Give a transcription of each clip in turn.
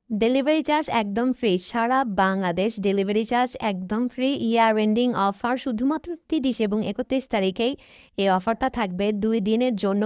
Delivery charge একদম free. সারা Bangladesh delivery charge একদম free. Year ending offer শুধুমাত্র ৩০ এবং ৩১ তারিখেই এই অফারটা থাকবে ২ দিনের জন্য।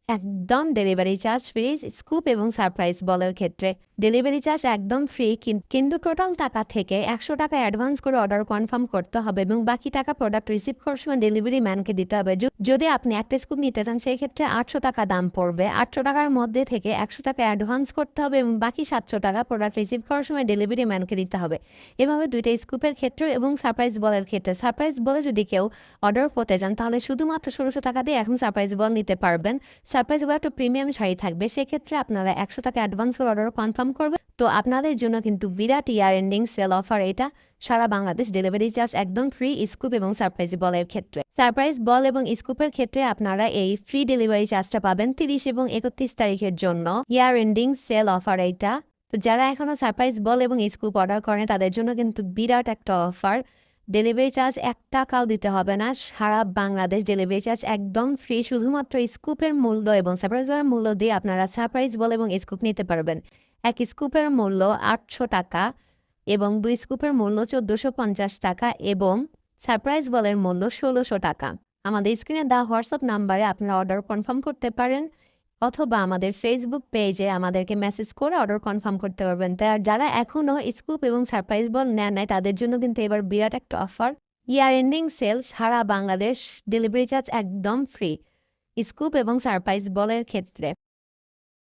একদম ডেলিভারি চার্জ ফ্রি স্কুপ এবং সারপ্রাইজ বলের ক্ষেত্রে। ডেলিভারি চার্জ একদম ফ্রি, কিন্তু টোটাল টাকা থেকে ১০০ টাকা অ্যাডভান্স করে অর্ডার কনফার্ম করতে হবে এবং বাকি টাকা প্রোডাক্ট রিসিভ করার সময় ডেলিভারি ম্যানকে দিতে হবে। যদি আপনি একটা স্কুপ নিতে চান সেই ক্ষেত্রে ৮০০ টাকা দাম পড়বে। ৮০০ টাকার মধ্যে থেকে ১০০ টাকা অ্যাডভান্স করতে হবে এবং বাকি ৭০০ টাকা প্রোডাক্ট রিসিভ করার সময় ডেলিভারি ম্যানকে দিতে হবে। এভাবে দুইটা স্কুপের ক্ষেত্রে এবং সারপ্রাইজ বলের ক্ষেত্রে। সারপ্রাইজ বলে যদি কেউ অর্ডার করতে চান তাহলে শুধুমাত্র ১৬০০ টাকা দিয়ে এখন সারপ্রাইজ বল নিতে পারবেন। সারপ্রাইজ বল একটা প্রিমিয়াম শাড়ি থাকবে, সেক্ষেত্রে আপনারা ১০০ টাকা অ্যাডভান্স করে অর্ডার কনফার্ম করবেন। তো আপনাদের জন্য কিন্তু বিরাট ইয়ার এন্ডিং সেল অফার এটা। সারা বাংলাদেশ ডেলিভারি চার্জ একদম ফ্রি স্কুপ এবং সারপ্রাইজ বলের ক্ষেত্রে। সারপ্রাইজ বল এবং স্কুপের ক্ষেত্রে আপনারা এই ফ্রি ডেলিভারি চার্জটা পাবেন ৩০ এবং ৩১ তারিখের জন্য। ইয়ার এন্ডিং সেল অফার এইটা। তো যারা এখনো সারপ্রাইজ বল এবং স্কুপ অর্ডার করেন তাদের জন্য কিন্তু বিরাট একটা অফার। ডেলিভারি চার্জ ১ টাকাও দিতে হবে না। সারা বাংলাদেশ ডেলিভারি চার্জ একদম ফ্রি। শুধুমাত্র স্কুপের মূল্য এবং সারপ্রাইজ বলের মূল্য দিয়ে আপনারা সারপ্রাইজ বল এবং স্কুপ নিতে পারবেন। এক স্কুপের মূল্য ৮০০ টাকা এবং ২ স্কুপের মূল্য ১৪৫০ টাকা এবং সারপ্রাইজ বলের মূল্য ১৬০০ টাকা। আমাদের স্ক্রিনে দেওয়া হোয়াটসঅ্যাপ নাম্বারে আপনারা অর্ডার কনফার্ম করতে পারেন অথবা আমাদের ফেসবুক পেজে আমাদেরকে মেসেজ করে অর্ডার কনফার্ম করতে পারবেন। তাই আর যারা এখনও স্কুপ এবং সারপ্রাইজ বল নেন নাই তাদের জন্য কিন্তু এবার বিরাট একটা অফার। ইয়ার এন্ডিং সেল, সারা বাংলাদেশ ডেলিভারি চার্জ একদম ফ্রি স্কুপ এবং সারপ্রাইজ বলের ক্ষেত্রে।